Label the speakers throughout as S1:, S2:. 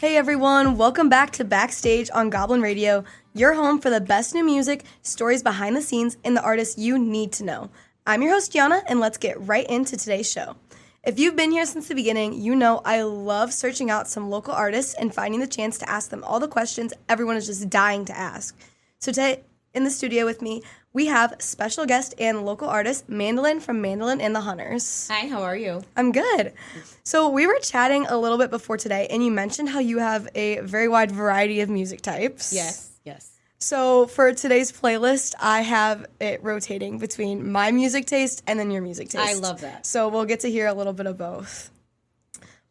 S1: Hey everyone, welcome back to Backstage on Goblin Radio, your home for the best new music, stories behind the scenes, and the artists you need to know. I'm your host Gianna, and let's get right into today's show. If you've been here since the beginning, you know I love searching out some local artists and finding the chance to ask them all the questions everyone is just dying to ask. So today, in the studio with me, we have special guest and local artist, Mandalyn from Mandalyn and The Hunters.
S2: Hi, how are you?
S1: I'm good. So we were chatting a little bit before today, and you mentioned how you have a very wide variety of music types.
S2: Yes.
S1: So for today's playlist, I have it rotating between my music taste and then your music taste.
S2: I love that.
S1: So we'll get to hear a little bit of both.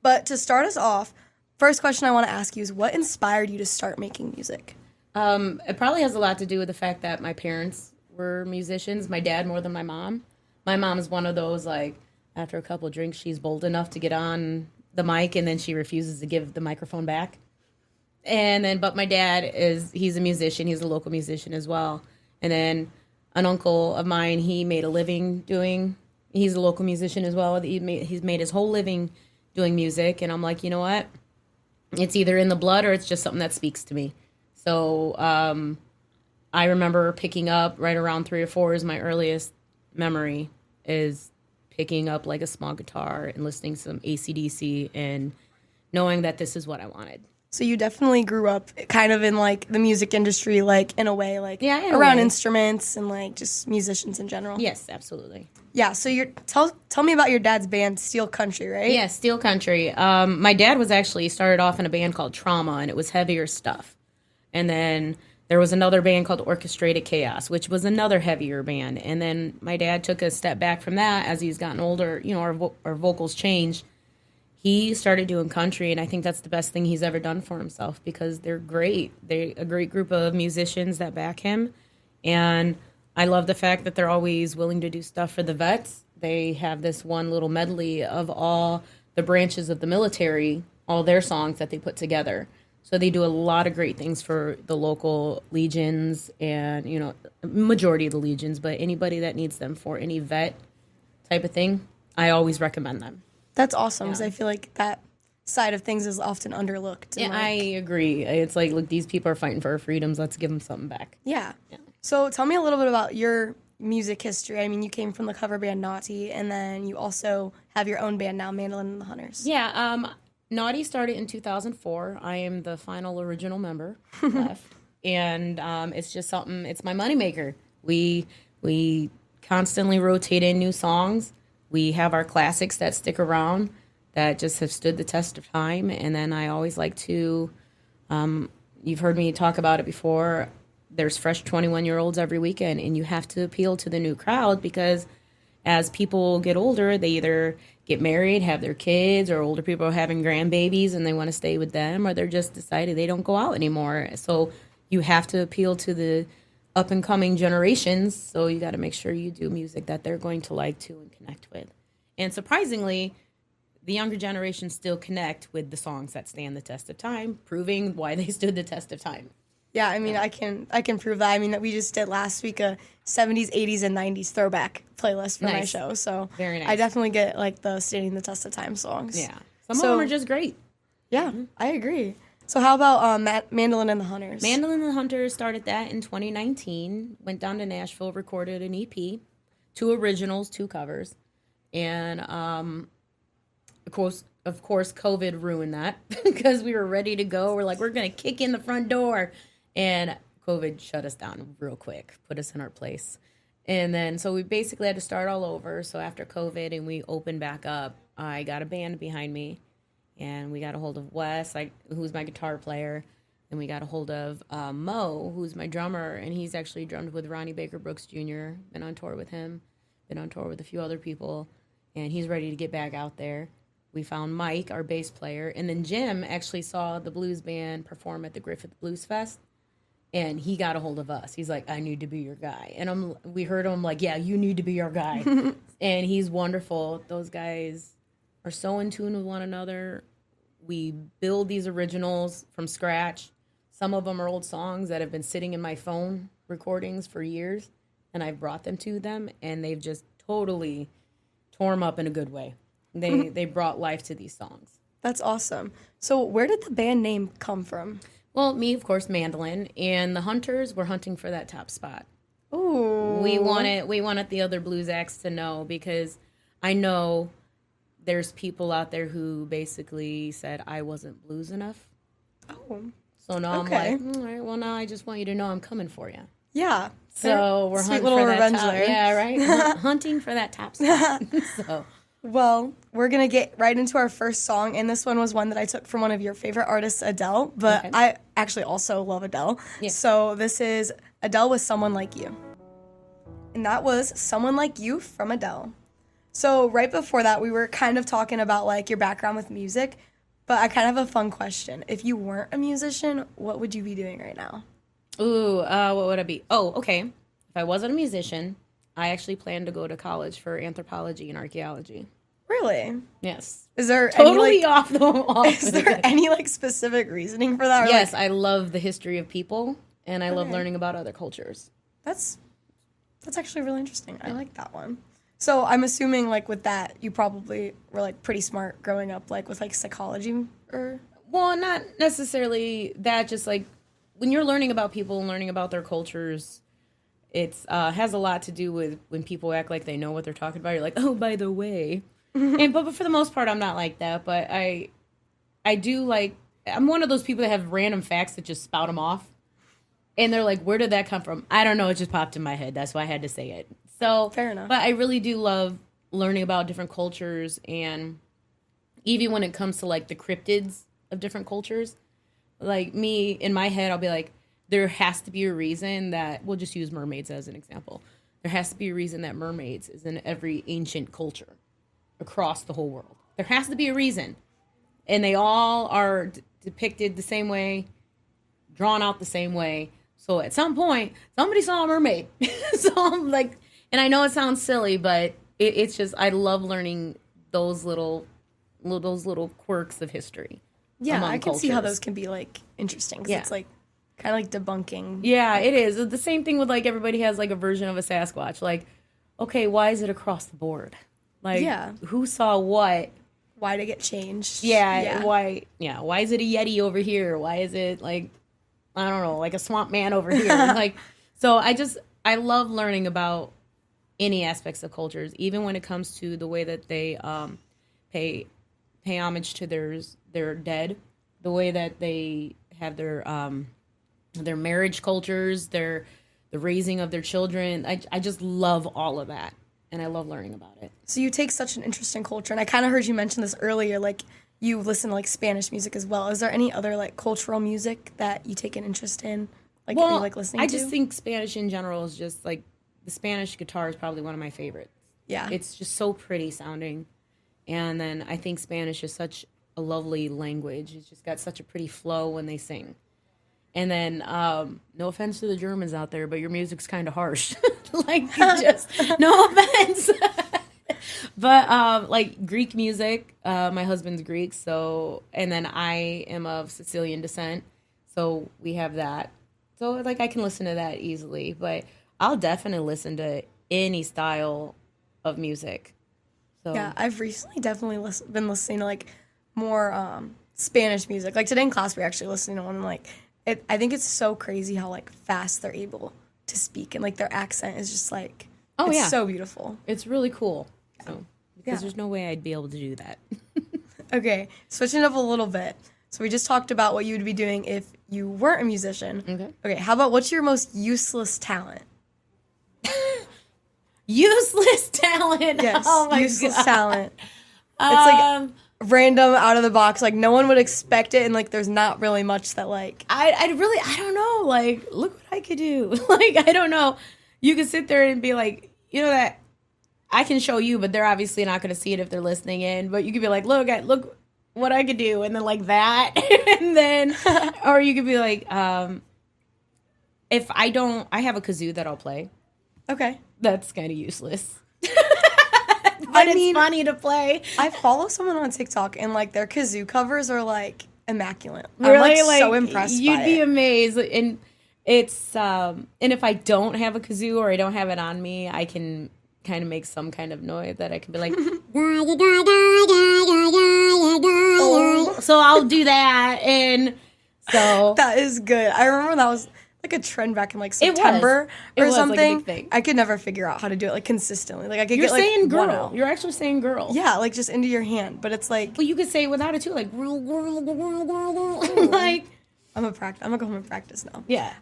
S1: But to start us off, first question I want to ask you is what inspired you to start making music?
S2: It probably has a lot to do with the fact that my parents were musicians, my dad more than my mom. My mom is one of those, like, after a couple of drinks, she's bold enough to get on the mic, and then she refuses to give the microphone back. But my dad he's a musician, he's a local musician as well. And then an uncle of mine, he's a local musician as well. He's made his whole living doing music, and I'm like, you know what? It's either in the blood or it's just something that speaks to me. So I remember picking up right around 3 or 4 is my earliest memory, is picking up like a small guitar and listening to some AC/DC and knowing that this is what I wanted.
S1: So you definitely grew up kind of in like the music industry, like in a way, like
S2: around
S1: instruments and like just musicians in general.
S2: Yes, absolutely.
S1: Yeah. So tell me about your dad's band, Steel Country, right?
S2: Yeah, Steel Country. My dad started off in a band called Trauma, and it was heavier stuff. And then there was another band called Orchestrated Chaos, which was another heavier band. And then my dad took a step back from that as he's gotten older. You know, our vocals changed. He started doing country, and I think that's the best thing he's ever done for himself because they're great. They're a great group of musicians that back him. And I love the fact that they're always willing to do stuff for the vets. They have this one little medley of all the branches of the military, all their songs that they put together. So they do a lot of great things for the local legions and, you know, majority of the legions, but anybody that needs them for any vet type of thing, I always recommend them.
S1: That's awesome because I feel like that side of things is often underlooked.
S2: Yeah, I agree. It's like, look, these people are fighting for our freedoms. Let's give them something back.
S1: Yeah. So tell me a little bit about your music history. I mean, you came from the cover band Naughty, and then you also have your own band now, Mandalyn and The Hunters.
S2: Yeah, Naughty started in 2004. I am the final original member left. And it's just something, it's my moneymaker. We constantly rotate in new songs. We have our classics that stick around that just have stood the test of time. And then I always like to, you've heard me talk about it before, there's fresh 21-year-olds every weekend, and you have to appeal to the new crowd because as people get older, they either get married, have their kids, or older people are having grandbabies and they want to stay with them, or they're just decided they don't go out anymore. So you have to appeal to the up-and-coming generations, so you got to make sure you do music that they're going to like to and connect with. And surprisingly, the younger generation still connect with the songs that stand the test of time, proving why they stood the test of time.
S1: Yeah, I mean, I can prove that. I mean, we just did last week a 70s, 80s, and 90s throwback playlist for my show, so
S2: very nice.
S1: I definitely get like the standing the test of time songs.
S2: Yeah, some of them are just great.
S1: Yeah, I agree. So how about Mandalyn and The Hunters?
S2: Mandalyn and The Hunters started that in 2019. Went down to Nashville, recorded an EP, 2 originals, 2 covers, and of course, COVID ruined that because we were ready to go. We're like, we're gonna kick in the front door, and COVID shut us down real quick, put us in our place, and then so we basically had to start all over. So after COVID and we opened back up, I got a band behind me. And we got a hold of Wes, who's my guitar player, and we got a hold of Mo, who's my drummer, and he's actually drummed with Ronnie Baker Brooks Jr., been on tour with him, been on tour with a few other people, and he's ready to get back out there. We found Mike, our bass player, and then Jim actually saw the blues band perform at the Griffith Blues Fest, and he got a hold of us. He's like, I need to be your guy. And we heard him like, yeah, you need to be our guy. And he's wonderful. Those guys are so in tune with one another. We build these originals from scratch. Some of them are old songs that have been sitting in my phone recordings for years, and I've brought them to them, and they've just totally tore them up in a good way. They brought life to these songs.
S1: That's awesome. So where did the band name come from?
S2: Well, me, of course, Mandalyn, and the Hunters were hunting for that top spot.
S1: Ooh.
S2: We wanted the other blues acts to know, because I know there's people out there who basically said I wasn't blues enough.
S1: Oh.
S2: So now
S1: Okay.
S2: I'm like, all right, well, now I just want you to know I'm coming for you.
S1: Yeah.
S2: So we're
S1: Sweet
S2: hunting
S1: little
S2: for that
S1: revenge
S2: top.
S1: there.
S2: Yeah, right? Hunting for that top spot. So
S1: Well, we're going to get right into our first song, and this one was one that I took from one of your favorite artists, Adele, but
S2: Okay.
S1: I actually also love Adele.
S2: Yeah.
S1: So this is Adele with Someone Like You. And that was Someone Like You from Adele. So right before that, we were kind of talking about like your background with music, but I kind of have a fun question. If you weren't a musician, what would you be doing right now?
S2: ooh, what would I be? Oh, okay. If I wasn't a musician, I actually planned to go to college for anthropology and archaeology.
S1: Really?
S2: Yes.
S1: Is there
S2: Totally
S1: any like,
S2: off the wall.
S1: is there any like specific reasoning for that? Or,
S2: Yes,
S1: like,
S2: I love the history of people, and I love
S1: Okay.
S2: learning about other cultures.
S1: that's actually really interesting. I like that one. So I'm assuming like with that, you probably were like pretty smart growing up, like with like psychology or
S2: Well, not necessarily that, just like when you're learning about people and learning about their cultures, it's has a lot to do with when people act like they know what they're talking about. You're like, oh, by the way. But for the most part, I'm not like that. But I do like, I'm one of those people that have random facts that just spout them off. And they're like, where did that come from? I don't know. It just popped in my head. That's why I had to say it. So
S1: Fair enough.
S2: But I really do love learning about different cultures. And even when it comes to like the cryptids of different cultures, like me, in my head, I'll be like, there has to be a reason that, we'll just use mermaids as an example. There has to be a reason that mermaids is in every ancient culture across the whole world. There has to be a reason. And they all are depicted the same way, drawn out the same way. So at some point, somebody saw a mermaid. So I'm like, and I know it sounds silly, but it's just, I love learning those little quirks of history.
S1: yeah,
S2: among
S1: I can see how
S2: cultures.
S1: those can be like interesting because
S2: Yeah.
S1: it's like kind of like debunking.
S2: Yeah, it is. The same thing with like everybody has like a version of a Sasquatch. Like, okay, why is it across the board? Like,
S1: Yeah.
S2: who saw what?
S1: Why to get changed?
S2: Yeah, why? Yeah, why is it a Yeti over here? Why is it like, I don't know, like a swamp man over here? Like, so I love learning about any aspects of cultures, even when it comes to the way that they pay homage to their dead, the way that they have their marriage cultures, the raising of their children. I just love all of that, and I love learning about it.
S1: So you take such an interest in culture, and I kind of heard you mention this earlier, like you listen to like Spanish music as well. Is there any other like cultural music that you take an interest in, like that you like listening to?
S2: I just think Spanish in general is just like, the Spanish guitar is probably one of my favorites.
S1: Yeah.
S2: It's just so pretty sounding. And then I think Spanish is such a lovely language. It's just got such a pretty flow when they sing. And then, no offense to the Germans out there, but your music's kind of harsh. Like, just, no offense. But, like, Greek music, my husband's Greek, so, and then I am of Sicilian descent, so we have that. So, like, I can listen to that easily, but I'll definitely listen to any style of music. So,
S1: Yeah, I've recently definitely been listening to like more Spanish music. Like today in class, we were actually listening to one. And, like, I think it's so crazy how like fast they're able to speak, and like their accent is just like,
S2: Oh,
S1: it's
S2: yeah.
S1: so beautiful.
S2: it's really cool. So, because
S1: Yeah.
S2: there's no way I'd be able to do that.
S1: Okay, switching it up a little bit. So we just talked about what you would be doing if you weren't a musician.
S2: Okay.
S1: Okay, how about what's your most useless talent?
S2: Useless talent.
S1: Yes,
S2: Oh my
S1: useless
S2: God.
S1: talent. It's like
S2: Um,
S1: random, out of the box. Like no one would expect it, and like there's not really much that like.
S2: I don't know. Like, look what I could do. Like, I don't know. You could sit there and be like, you know that I can show you, but they're obviously not going to see it if they're listening in. But you could be like, look what I could do, and then like that, and then, or you could be like, if I have a kazoo that I'll play.
S1: Okay.
S2: That's kind of useless.
S1: I
S2: But
S1: mean-
S2: it's funny to play.
S1: I follow someone on TikTok, and like their kazoo covers are like immaculate.
S2: Really,
S1: I'm like so impressed
S2: You'd
S1: by
S2: be
S1: it.
S2: amazed, and it's and if I don't have a kazoo or I don't have it on me, I can kind of make some kind of noise that I can be like,
S1: Oh
S2: so I'll do that. And so
S1: That is good. I remember that was like a trend back in like
S2: It was.
S1: September
S2: It
S1: or
S2: was, like, a
S1: something.
S2: big thing.
S1: I could never figure out how to do it like consistently. Like I could
S2: you're
S1: get like
S2: saying
S1: one
S2: girl.
S1: out.
S2: You're actually saying girl.
S1: Yeah, like just into your hand, but it's like
S2: But you could say it without it too, like like
S1: I'm gonna go home and practice now.
S2: yeah.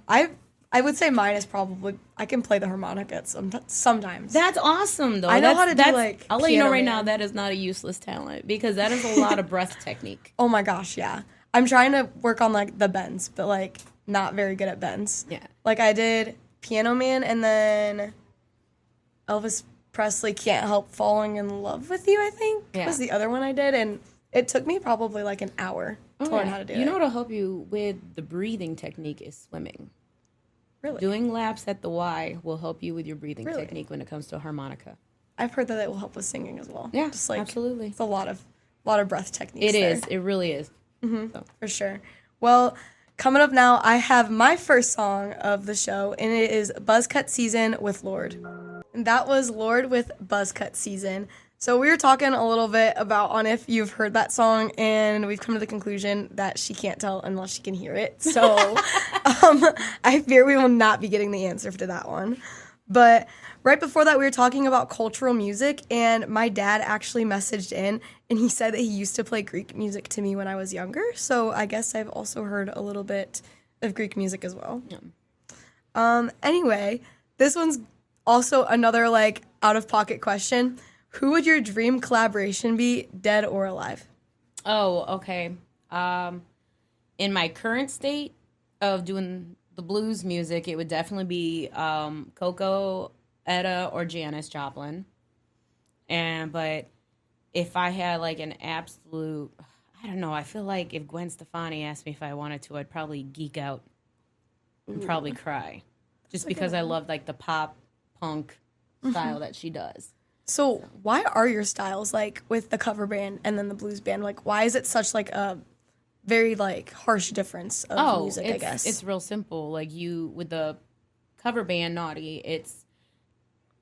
S1: I would say mine is probably I can play the harmonica sometimes.
S2: That's awesome though.
S1: I know how to do, like,
S2: I'll let you know
S1: Piano
S2: right
S1: Man.
S2: now that is not a useless talent because that is a lot of breath technique.
S1: Oh my gosh, yeah. I'm trying to work on like the bends, but like not very good at bends.
S2: Yeah.
S1: Like I did Piano Man and then Elvis Presley Can't Help Falling in Love with You, I think was the other one I did, and it took me probably like an hour to learn how to do it.
S2: You know what'll help you with the breathing technique is swimming.
S1: Really?
S2: Doing laps at the Y will help you with your breathing
S1: Really?
S2: technique when it comes to harmonica.
S1: I've heard that it will help with singing as well.
S2: Yeah,
S1: just like
S2: absolutely.
S1: It's a lot of breath techniques.
S2: It is. It really is.
S1: So. For sure. Well, coming up now, I have my first song of the show, and it is Buzzcut Season with Lord. And that was Lord with Buzzcut Season. So we were talking a little bit about on if you've heard that song, and we've come to the conclusion that she can't tell unless she can hear it. So I fear we will not be getting the answer to that one. But right before that, we were talking about cultural music, and my dad actually messaged in, and he said that he used to play Greek music to me when I was younger. So I guess I've also heard a little bit of Greek music as well.
S2: Yeah.
S1: Anyway, this one's also another like out-of-pocket question. Who would your dream collaboration be, dead or alive?
S2: Oh, okay. In my current state of doing the blues music, it would definitely be Coco, Etta, or Janis Joplin. But if I had like an absolute, I don't know, I feel like if Gwen Stefani asked me if I wanted to, I'd probably geek out and probably cry. Just because I love like the pop punk style that she does.
S1: So why are your styles like with the cover band and then the blues band? Like why is it such like a very like harsh difference of music, I guess?
S2: It's real simple. Like you with the cover band Naughty, it's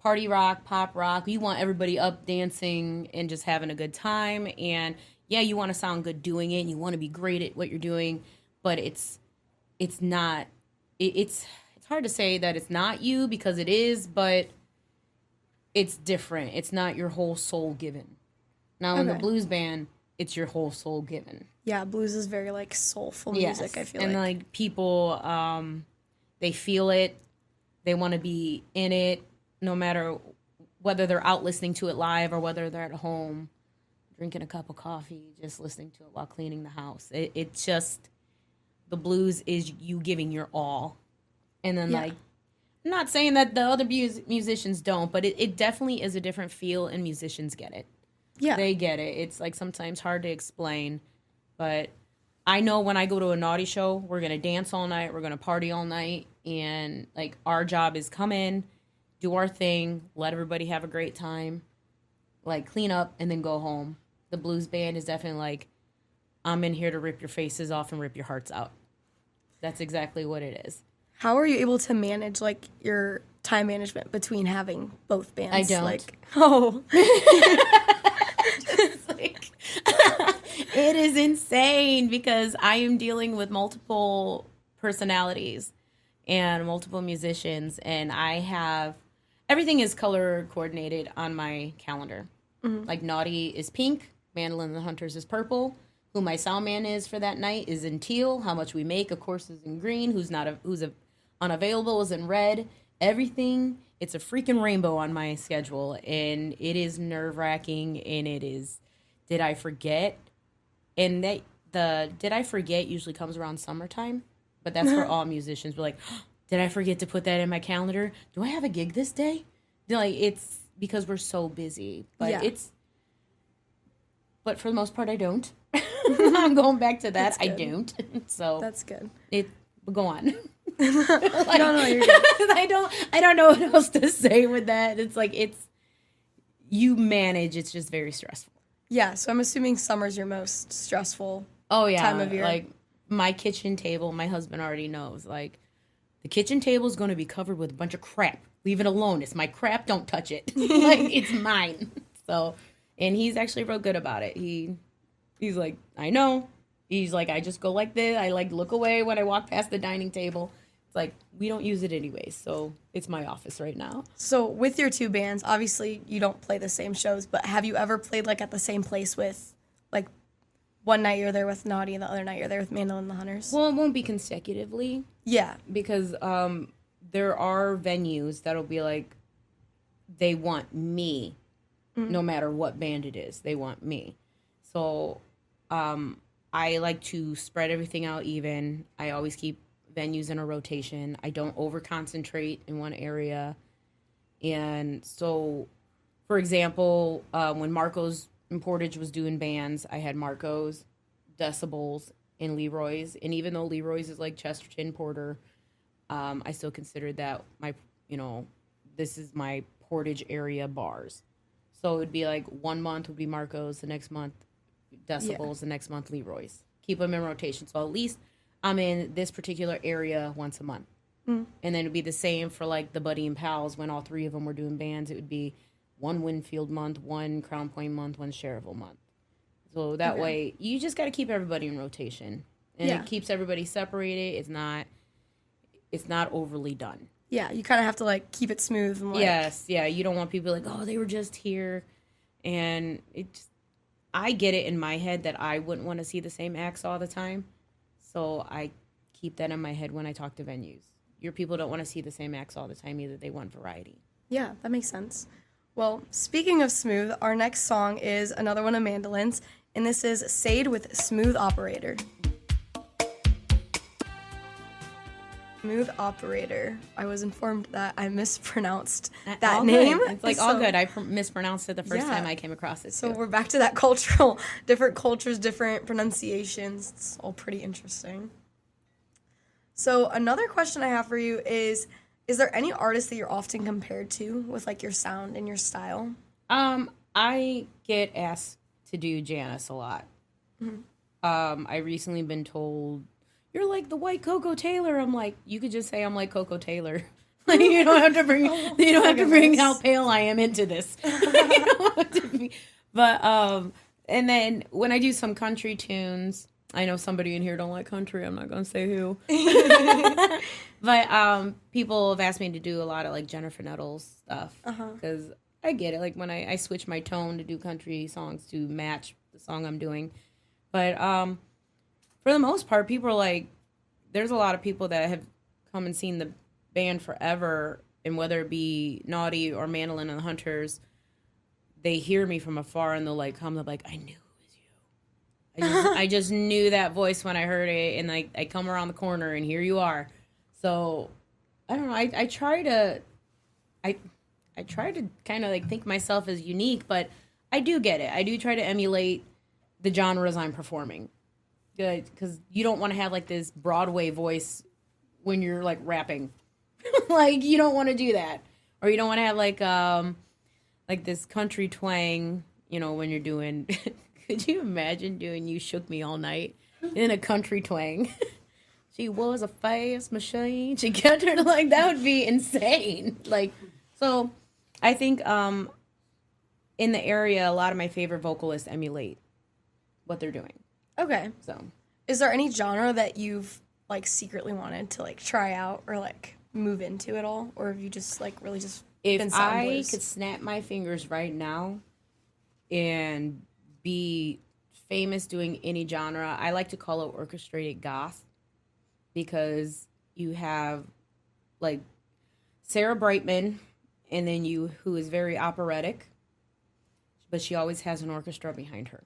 S2: party rock, pop rock. You want everybody up dancing and just having a good time. And yeah, you want to sound good doing it and you want to be great at what you're doing, but it's not it's hard to say that it's not you because it is, but it's different. It's not your whole soul given. Now in the blues band, it's your whole soul given.
S1: Yeah, blues is very like soulful music, I feel
S2: and like people, they feel it. They want to be in it, no matter whether they're out listening to it live or whether they're at home drinking a cup of coffee, just listening to it while cleaning the house. It's just, the blues is you giving your all. And then like, I'm not saying that the other musicians don't, but it definitely is a different feel, and musicians get it.
S1: Yeah.
S2: They get it. It's like sometimes hard to explain, but I know when I go to a Naughty show, we're going to dance all night, we're going to party all night, and like our job is come in, do our thing, let everybody have a great time, like clean up, and then go home. The blues band is definitely like, I'm in here to rip your faces off and rip your hearts out. That's exactly what it is.
S1: How are you able to manage like your time management between having both bands?
S2: I don't.
S1: Like, oh.
S2: Like, it is insane because I am dealing with multiple personalities and multiple musicians, and I have everything is color coordinated on my calendar. Mm-hmm. Like Naughty is pink, Mandalyn and The Hunters is purple. Who my sound man is for that night is in teal. How much we make, of course, is in green. Who's unavailable is in red. Everything, it's a freaking rainbow on my schedule, and it is nerve-wracking, and it is, did I forget? And did I forget usually comes around summertime, but that's for all musicians. We're like, oh, did I forget to put that in my calendar? Do I have a gig this day? Like, it's because we're so busy, but but for the most part, I don't. I'm going back to that. I don't. So
S1: that's good.
S2: Go on.
S1: Like, no, you're good.
S2: I don't know what else to say with that. It's like you manage. It's just very stressful.
S1: Yeah, so I'm assuming summer's your most stressful
S2: time
S1: of year.
S2: Like my kitchen table, my husband already knows. Like the kitchen table is going to be covered with a bunch of crap. Leave it alone. It's my crap. Don't touch it. Like it's mine. So, and he's actually real good about it. He's like, I know. He's like, I just go like this. I like look away when I walk past the dining table. It's like, we don't use it anyways, so it's my office right now.
S1: So with your two bands, obviously you don't play the same shows, but have you ever played like at the same place with, like, one night you're there with Naughty and the other night you're there with Mandalyn and The Hunters?
S2: Well, it won't be consecutively.
S1: Yeah.
S2: Because there are venues that'll be like, they want me, no matter what band it is. They want me. So I like to spread everything out even. I always keep venues in a rotation. I don't over-concentrate in one area. And so, for example, when Marco's in Portage was doing bands, I had Marco's, Decibels, and Leroy's. And even though Leroy's is like Chesterton, Porter, I still considered that this is my Portage area bars. So it would be like 1 month would be Marco's, the next month Decibels, the next month Leroy's. Keep them in rotation. So at least I'm in this particular area once a month. And then it'd be the same for like the Buddy and Pals. When all three of them were doing bands, it would be one Winfield month, one Crown Point month, one Cherryville month. So that way you just got to keep everybody in rotation. And it keeps everybody separated. It's not overly done.
S1: Yeah, you kind of have to, like, keep it smooth. And, like...
S2: Yes, yeah. You don't want people like, oh, they were just here. And I get it in my head that I wouldn't want to see the same acts all the time. So I keep that in my head when I talk to venues. Your people don't want to see the same acts all the time either. They want variety.
S1: Yeah, that makes sense. Well, speaking of smooth, our next song is another one of Mandolyn's, and this is Sade with Smooth Operator. Smooth Operator. I was informed that I mispronounced that
S2: all
S1: name.
S2: Good. It's like all good. I mispronounced it the first time I came across it.
S1: So
S2: too.
S1: we're back to that different cultures, different pronunciations. It's all pretty interesting. So another question I have for you is there any artist that you're often compared to with like your sound and your style?
S2: I get asked to do Gianna a lot. I recently been told, you're like the white Coco Taylor. I'm like, you could just say I'm like Coco Taylor. Like, you don't have to bring how pale I am into this. But and then when I do some country tunes, I know somebody in here don't like country. I'm not gonna say who. But people have asked me to do a lot of like Jennifer Nettles stuff because I get it. Like when I switch my tone to do country songs to match the song I'm doing, but for the most part, people are like, there's a lot of people that have come and seen the band forever, and whether it be Naughty or Mandalyn and The Hunters, they hear me from afar and they'll like come, they're like, I knew it was you. I just knew that voice when I heard it, and like I come around the corner and here you are. So I don't know. I try to kind of like think myself as unique, but I do get it. I do try to emulate the genres I'm performing. Good, because you don't want to have like this Broadway voice when you're like rapping. Like you don't want to do that, or you don't want to have like this country twang. When you're doing. Could you imagine doing "You Shook Me All Night" in a country twang? She was a fast machine. She kept her like that would be insane. Like so, I think in the area, a lot of my favorite vocalists emulate what they're doing.
S1: Okay.
S2: So,
S1: is there any genre that you've like secretly wanted to like try out or like move into at all, or have you just like really just been
S2: if
S1: sound
S2: I
S1: blues?
S2: could snap my fingers right now and be famous doing any genre, I like to call it orchestrated goth, because you have like Sarah Brightman, and then who is very operatic, but she always has an orchestra behind her.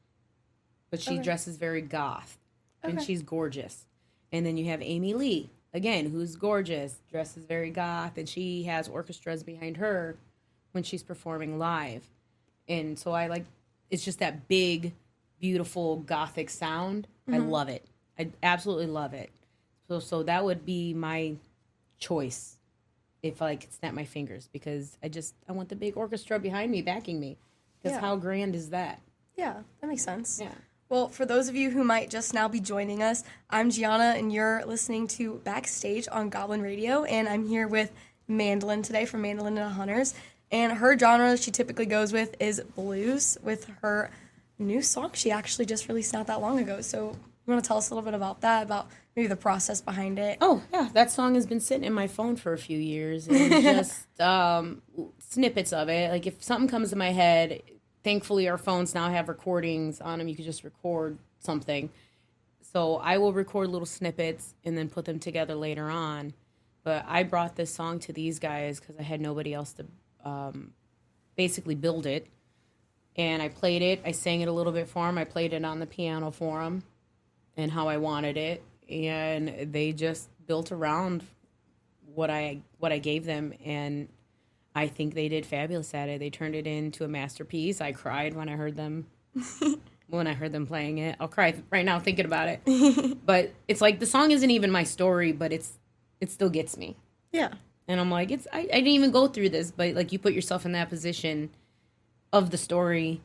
S2: But she dresses very goth, and she's gorgeous. And then you have Amy Lee, again, who's gorgeous, dresses very goth, and she has orchestras behind her when she's performing live. And so it's just that big, beautiful gothic sound. I love it. I absolutely love it. So that would be my choice if I could snap my fingers, because I want the big orchestra behind me, backing me. Because how grand is that?
S1: Yeah, that makes sense.
S2: Yeah.
S1: Well, for those of you who might just now be joining us, I'm Gianna, and you're listening to Backstage on Goblin Radio, and I'm here with Mandalyn today from Mandalyn and The Hunters, and her genre she typically goes with is blues, with her new song she actually just released not that long ago. So You want to tell us a little bit about that, about maybe the process behind it?
S2: Oh, yeah, that song has been sitting in my phone for a few years. And just snippets of it. Like, if something comes to my head, thankfully our phones now have recordings on them. You can just record something. So I will record little snippets and then put them together later on. But I brought this song to these guys because I had nobody else to basically build it. And I played it. I sang it a little bit for them. I played it on the piano for them and how I wanted it. And they just built around what I gave them. And I think they did fabulous at it. They turned it into a masterpiece. I cried when I heard them playing it. I'll cry right now thinking about it. But it's like the song isn't even my story, but it still gets me.
S1: Yeah.
S2: And I'm like, I didn't even go through this, but like you put yourself in that position of the story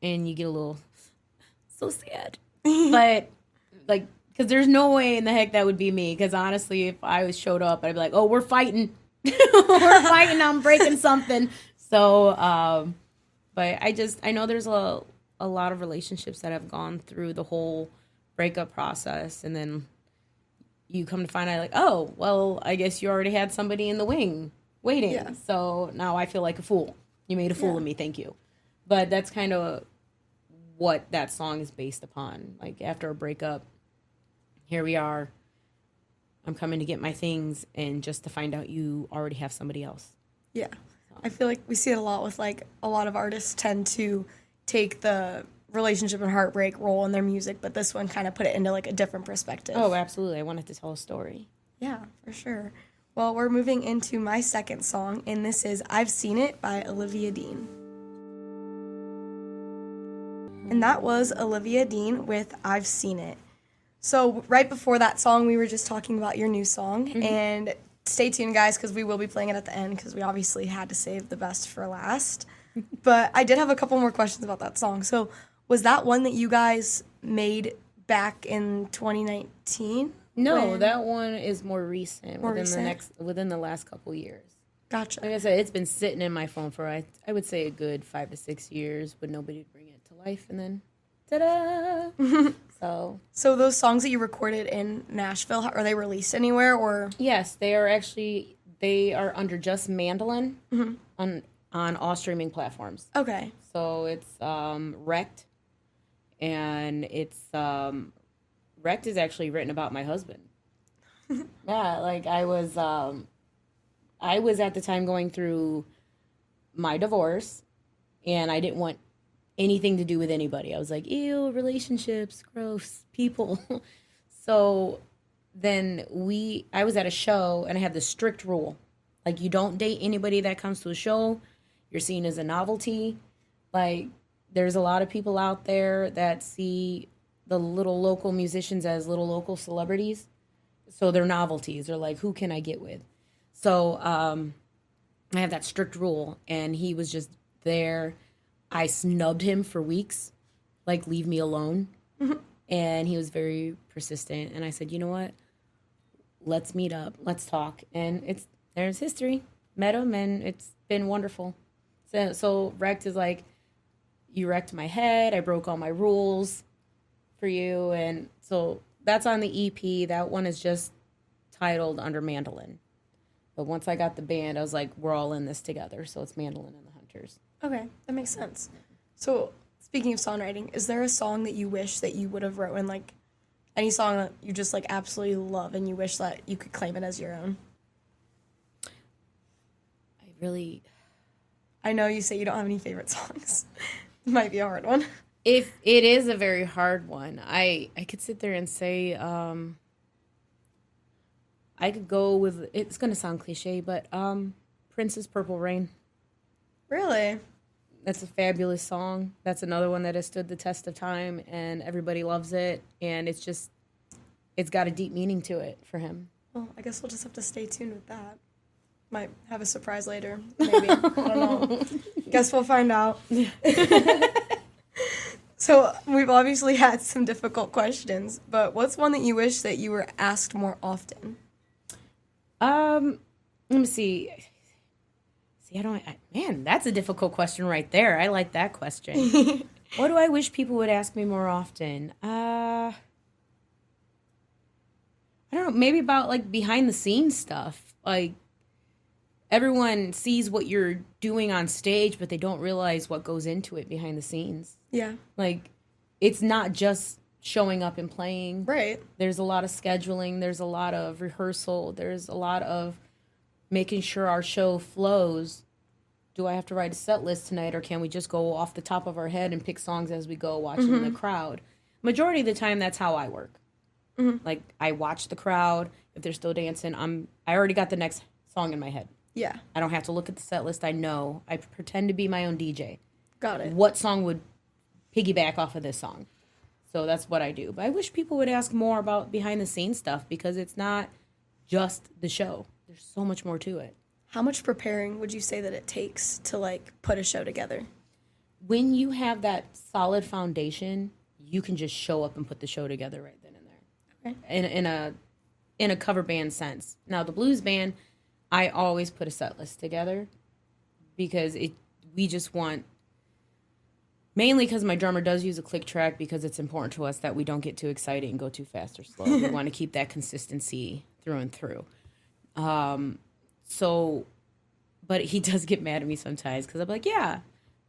S2: and you get a little so sad. But like, because there's no way in the heck that would be me. Because honestly, if I showed up, I'd be like, oh, we're fighting. We're fighting. I'm breaking something. So, but I know there's a lot of relationships that have gone through the whole breakup process. And then you come to find out like, oh, well, I guess you already had somebody in the wing waiting. Yeah. So now I feel like a fool. You made a fool of me. Thank you. But that's kind of what that song is based upon. Like after a breakup, here we are. I'm coming to get my things, and just to find out you already have somebody else. Yeah. So.
S1: I feel like we see it a lot with like a lot of artists tend to take the relationship and heartbreak role in their music, but this one kind of put it into like a different perspective.
S2: Oh, absolutely. I wanted to tell a story.
S1: Yeah, for sure. Well, we're moving into my second song, and this is I've Seen It by Olivia Dean. And that was Olivia Dean with I've Seen It. So right before that song, we were just talking about your new song. Mm-hmm. And stay tuned, guys, because we will be playing it at the end because we obviously had to save the best for last. But I did have a couple more questions about that song. So was that one that you guys made back in 2019?
S2: No, that one is more recent. Within the last couple years.
S1: Gotcha.
S2: Like I said, it's been sitting in my phone for I would say a good 5 to 6 years, but nobody would bring it to life, and then ta-da! So
S1: those songs that you recorded in Nashville, are they released anywhere or?
S2: Yes, they are under just Mandalyn on all streaming platforms.
S1: Okay.
S2: So it's Wrecked, and it's Wrecked is actually written about my husband. Yeah, like I was at the time going through my divorce, and I didn't want anything to do with anybody. I was like, ew, relationships, gross, people. So then I was at a show, and I had this strict rule. Like, you don't date anybody that comes to a show. You're seen as a novelty. Like, there's a lot of people out there that see the little local musicians as little local celebrities. So they're novelties. They're like, who can I get with? So I have that strict rule, and he was just there. I snubbed him for weeks, like, leave me alone. Mm-hmm. And he was very persistent. And I said, you know what? Let's meet up. Let's talk. And there's history. Met him, and it's been wonderful. So Wrecked is like, you wrecked my head. I broke all my rules for you. And so that's on the EP. That one is just titled under Mandalyn. But once I got the band, I was like, we're all in this together. So it's Mandalyn and The Hunters.
S1: Okay, that makes sense. So speaking of songwriting, is there a song that you wish that you would have written, like any song that you just like absolutely love and you wish that you could claim it as your own? I know you say you don't have any favorite songs. It might be a hard one.
S2: If it is a very hard one, I could sit there and say I could go with, it's going to sound cliche, but Prince's Purple Rain.
S1: Really?
S2: That's a fabulous song. That's another one that has stood the test of time, and everybody loves it. And it's got a deep meaning to it for him.
S1: Well, I guess we'll just have to stay tuned with that. Might have a surprise later, maybe. I don't know. Guess we'll find out. So we've obviously had some difficult questions, but what's one that you wish that you were asked more often?
S2: Let me see. Man, that's a difficult question right there. I like that question. What do I wish people would ask me more often? I don't know, maybe about like behind the scenes stuff. Like everyone sees what you're doing on stage, but they don't realize what goes into it behind the scenes.
S1: Yeah.
S2: Like it's not just showing up and playing.
S1: Right.
S2: There's a lot of scheduling, there's a lot of rehearsal, there's a lot of making sure our show flows. Do I have to write a set list tonight, or can we just go off the top of our head and pick songs as we go, watching the crowd? Majority of the time, that's how I work. Like, I watch the crowd. If they're still dancing, I already got the next song in my head.
S1: Yeah.
S2: I don't have to look at the set list. I know. I pretend to be my own DJ.
S1: Got it.
S2: What song would piggyback off of this song? So that's what I do. But I wish people would ask more about behind-the-scenes stuff, because it's not just the show. There's so much more to it.
S1: How much preparing would you say that it takes to, like, put a show together?
S2: When you have that solid foundation, you can just show up and put the show together right then and there.
S1: Okay.
S2: In a cover band sense. Now, the blues band, I always put a set list together, because we just want, mainly because my drummer does use a click track, because it's important to us that we don't get too excited and go too fast or slow. We want to keep that consistency through and through. But he does get mad at me sometimes, because I'm like, yeah.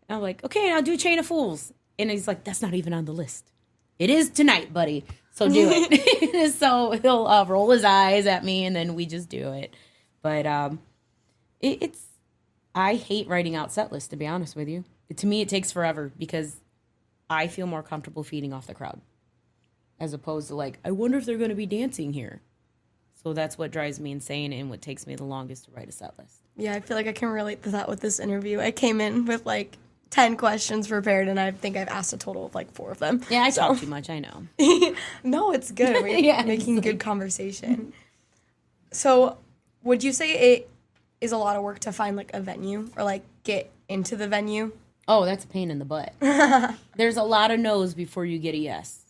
S2: And I'm like, okay, now do Chain of Fools. And he's like, that's not even on the list. It is tonight, buddy. So do it. So he'll roll his eyes at me, and then we just do it. But I hate writing out set lists, to be honest with you. To me, it takes forever, because I feel more comfortable feeding off the crowd, as opposed to like, I wonder if they're going to be dancing here. So that's what drives me insane, and what takes me the longest to write a set list.
S1: Yeah, I feel like I can relate to that with this interview. I came in with like 10 questions prepared, and I think I've asked a total of like 4 of them.
S2: Yeah, I talk too much, I know.
S1: No, it's good. We're
S2: Yeah,
S1: making good conversation. So would you say it is a lot of work to find like a venue, or like get into the venue?
S2: Oh, that's a pain in the butt. There's a lot of no's before you get a yes.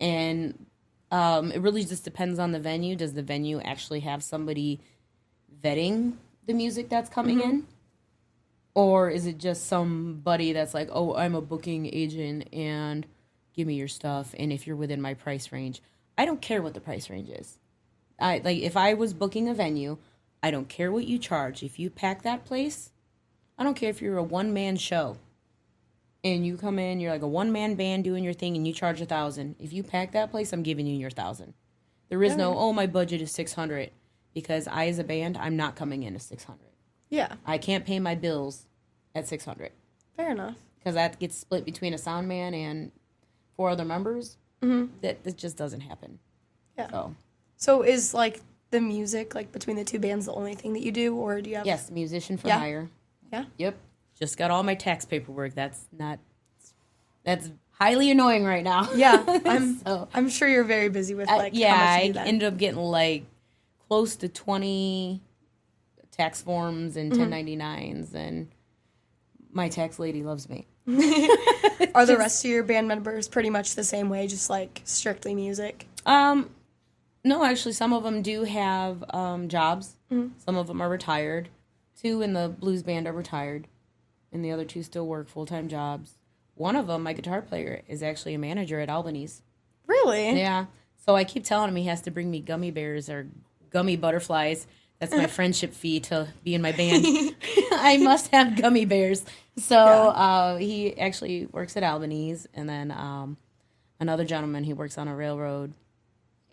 S2: And it really just depends on the venue. Does the venue actually have somebody vetting the music that's coming in? Or is it just somebody that's like, oh, I'm a booking agent and give me your stuff, and if you're within my price range. I don't care what the price range is. If I was booking a venue, I don't care what you charge. If you pack that place, I don't care if you're a one-man show and you come in, you're like a one-man band doing your thing, and you charge $1,000. If you pack that place, I'm giving you your $1,000. There is no, oh, my budget is $600, because I, as a band, I'm not coming in at $600.
S1: Yeah.
S2: I can't pay my bills at $600.
S1: Fair enough.
S2: Because that gets split between a sound man and 4 other members. That just doesn't happen.
S1: Yeah. So is like the music, like between the two bands, the only thing that you do, or do you have?
S2: Yes, musician for hire.
S1: Yeah.
S2: Yep. Just got all my tax paperwork. That's highly annoying right now.
S1: Yeah. I'm sure you're very busy with like
S2: yeah,
S1: how much you
S2: I
S1: do then.
S2: ended up getting like close to 20 tax forms and 1099s, and my tax lady loves me.
S1: Are the rest of your band members pretty much the same way, just like strictly music?
S2: No, actually, some of them do have jobs. Some of them are retired. 2 in the blues band are retired, and the other 2 still work full-time jobs. One of them, my guitar player, is actually a manager at Albany's.
S1: Really?
S2: Yeah. So I keep telling him he has to bring me gummy bears or gummy butterflies. That's my friendship fee to be in my band. I must have gummy bears. So he actually works at Albany's, and then another gentleman, he works on a railroad,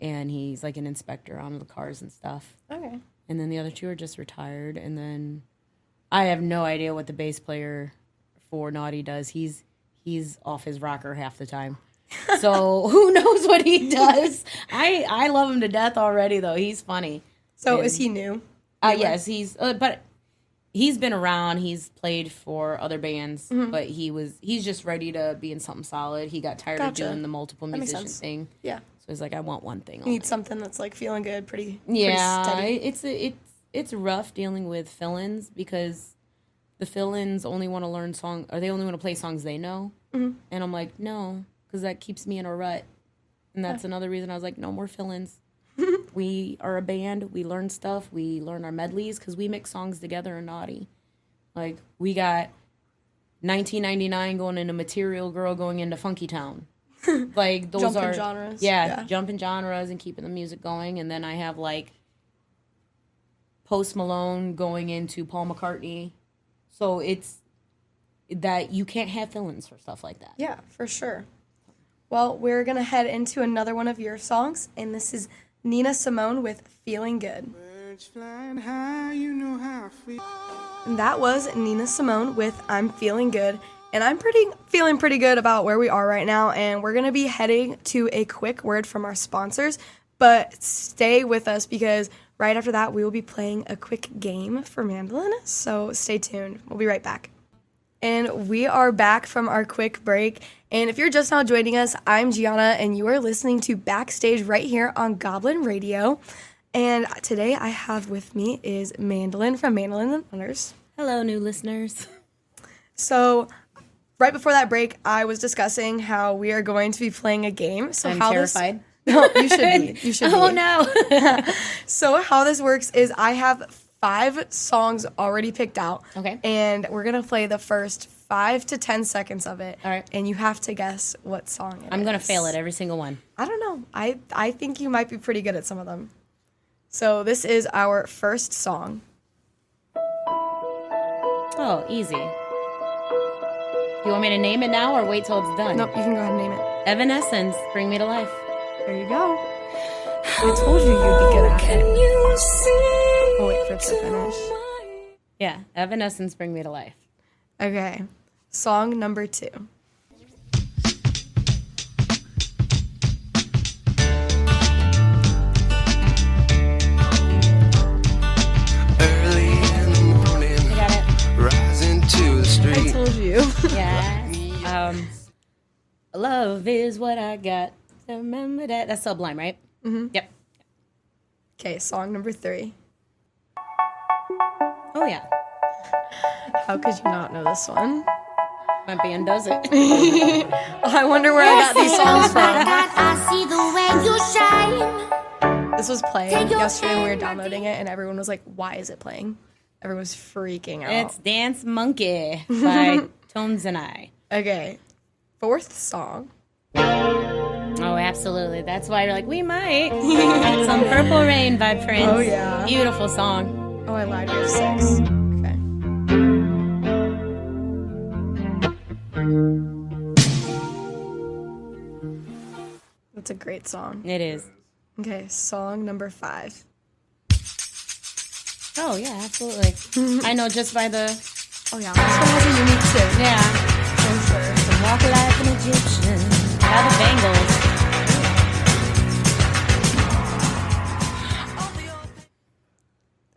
S2: and he's like an inspector on the cars and stuff.
S1: Okay.
S2: And then the other 2 are just retired. And then I have no idea what the bass player for Naughty does. He's off his rocker half the time. So who knows what he does? I love him to death already, though. He's funny.
S1: So is he new?
S2: Yes, but he's been around. He's played for other bands, but he's just ready to be in something solid. He got tired of doing the multiple musician thing.
S1: Yeah.
S2: So he's like, I want one thing.
S1: You need something that's like feeling good, pretty
S2: Yeah,
S1: steady.
S2: it's rough dealing with fill-ins, because the fill-ins only want to learn they only want to play songs they know. And I'm like, no, because that keeps me in a rut. And that's another reason I was like, no more fill-ins. We are a band. We learn stuff. We learn our medleys, because we mix songs together in Naughty. Like, we got 1999 going into Material Girl going into Funky Town. Like those
S1: Jumping
S2: are
S1: genres.
S2: Yeah, jumping genres and keeping the music going. And then I have like Post Malone going into Paul McCartney. So it's that you can't have fill-ins for stuff like that.
S1: Yeah, for sure. Well, we're going to head into another one of your songs, and this is Nina Simone with Feeling Good.
S3: Birds flying high, you know how I feel.
S1: And that was Nina Simone with I'm Feeling Good. And I'm feeling pretty good about where we are right now, and we're going to be heading to a quick word from our sponsors, but stay with us because right after that, we will be playing a quick game for Mandolin, so stay tuned. We'll be right back. And we are back from our quick break. And if you're just now joining us, I'm Gianna, and you are listening to Backstage right here on Goblin Radio. And today I have with me is Mandalyn from Mandalyn and The Hunters.
S2: Hello, new listeners.
S1: So right before that break, I was discussing how we are going to be playing a game. So
S2: I'm
S1: how
S2: terrified.
S1: No, you should be. You should be.
S2: Oh, no.
S1: So how this works is I have 5 songs already picked out.
S2: Okay.
S1: And we're going to play the first 5 to 10 seconds of it.
S2: All right.
S1: And you have to guess what song it is.
S2: I'm going to fail at every single one.
S1: I don't know. I think you might be pretty good at some of them. So this is our first song.
S2: Oh, easy. You want me to name it now or wait till it's done?
S1: Nope, you can go ahead and name it.
S2: Evanescence, Bring Me to Life.
S1: There you go. I told you you'd be good at it. Oh, wait for it to finish.
S2: Yeah, Evanescence, Bring Me to Life.
S1: Okay. Song number 2.
S3: Early in the morning,
S2: I got it.
S3: rising to the
S1: I
S3: street.
S1: told you.
S2: Yes. Love is what I got. Remember that? That's Sublime, right? Mm-hmm. Yep.
S1: Okay, song number 3.
S2: Oh, yeah.
S1: How could you not know this one?
S2: My band does it.
S1: I wonder where I got these songs from.
S4: I see the way you shine.
S1: This was playing yesterday when we were downloading it, and everyone was like, why is it playing? Everyone was freaking out.
S2: It's Dance Monkey by Tones and I.
S1: Okay, 4th song.
S2: Oh, absolutely. That's why you're like, we might. Some Purple Rain by Prince.
S1: Oh, yeah.
S2: Beautiful song.
S1: Oh, I lied, we have 6. Okay. That's a great song.
S2: It is.
S1: Okay, song number 5.
S2: Oh, yeah, absolutely. I know just by the,
S1: Oh, yeah, this one has a unique tune.
S2: yeah.
S1: For sure.
S2: Walk like an Egyptian. By the Bangles.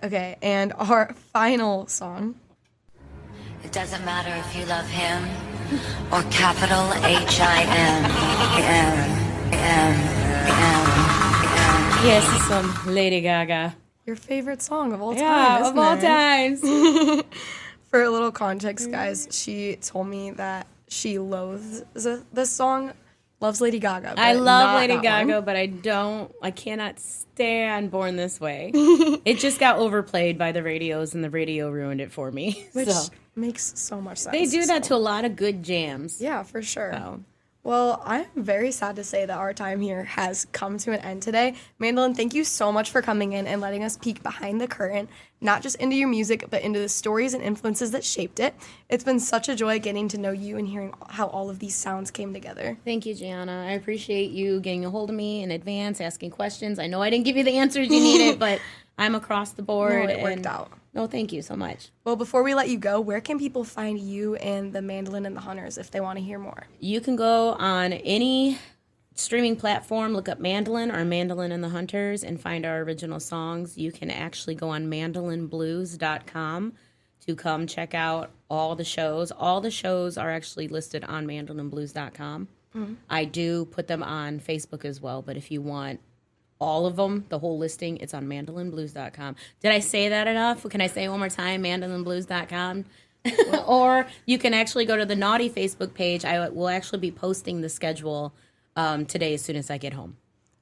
S1: Okay, and our final song.
S4: It doesn't matter if you love him or capital H-I-M.
S2: Yes, it's some Lady Gaga.
S1: Your favorite song of all time,
S2: Yeah,
S1: isn't
S2: of all
S1: it?
S2: times.
S1: For a little context, guys, she told me that she loathes this song, loves Lady Gaga.
S2: I
S1: but
S2: love
S1: not
S2: Lady
S1: that
S2: Gaga,
S1: one.
S2: but I cannot stand Born This Way. It just got overplayed by the radios, and the radio ruined it for me.
S1: Which
S2: So
S1: makes so much sense.
S2: they do that to a lot of good jams.
S1: Yeah, for sure.
S2: So.
S1: Well, I'm very sad to say that our time here has come to an end today. Mandolyn, thank you so much for coming in and letting us peek behind the curtain, not just into your music, but into the stories and influences that shaped it. It's been such a joy getting to know you and hearing how all of these sounds came together.
S2: Thank you, Gianna. I appreciate you getting a hold of me in advance, asking questions. I know I didn't give you the answers you needed, but I'm across the board.
S1: No, it worked
S2: and-
S1: out.
S2: No, thank you so much.
S1: Well, before we let you go, where can people find you and the Mandalyn and the Hunters if they want to hear more?
S2: You can go on any streaming platform, look up Mandalyn or Mandalyn and The Hunters, and find our original songs. You can actually go on mandolinblues.com to come check out all the shows. All the shows are actually listed on mandolinblues.com. Mm-hmm. I do put them on Facebook as well, but if you want all of them, the whole listing, it's on mandolinblues.com. Did I say that enough? Can I say it one more time? Mandolinblues.com. Or you can actually go to the Naughty Facebook page. I will actually be posting the schedule today as soon as I get home.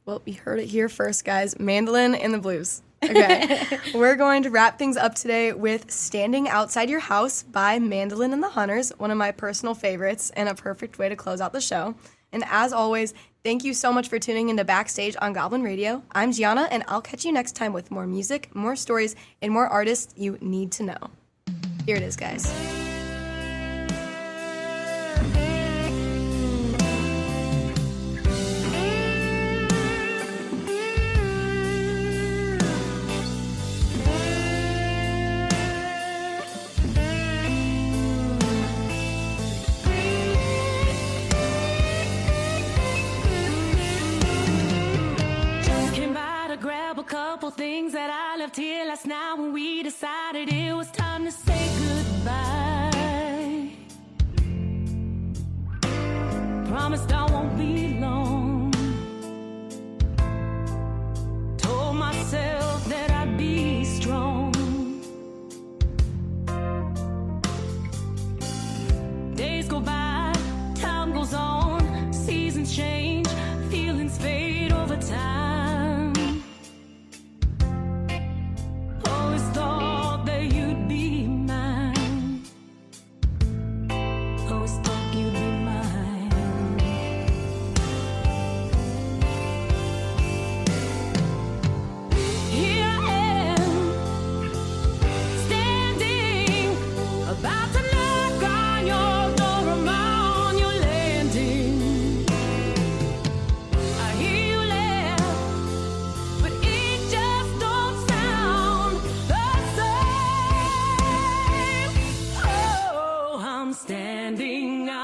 S1: Well, you heard it here first, guys. Mandolyn and the Blues. Okay. We're going to wrap things up today with Standing Outside Your House by Mandalyn and the Hunters, one of my personal favorites and a perfect way to close out the show. And as always, thank you so much for tuning into Backstage on Goblin Radio. I'm Gianna, and I'll catch you next time with more music, more stories, and more artists you need to know. Here it is, guys.
S5: Things that I left here last night when we decided it was time to say goodbye. Promised I won't be long. Told myself that I'd be strong. Days go by, time goes on, seasons change, feelings fade over time.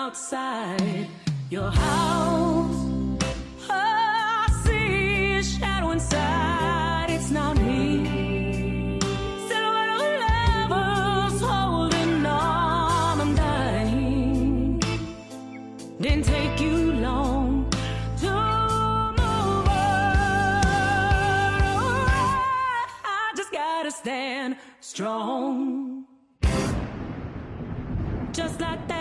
S5: Outside your house, I see a shadow inside. It's not me. Silhouette of lovers holding on. I'm dying. Didn't take you long to move on. I just gotta stand strong, just like that.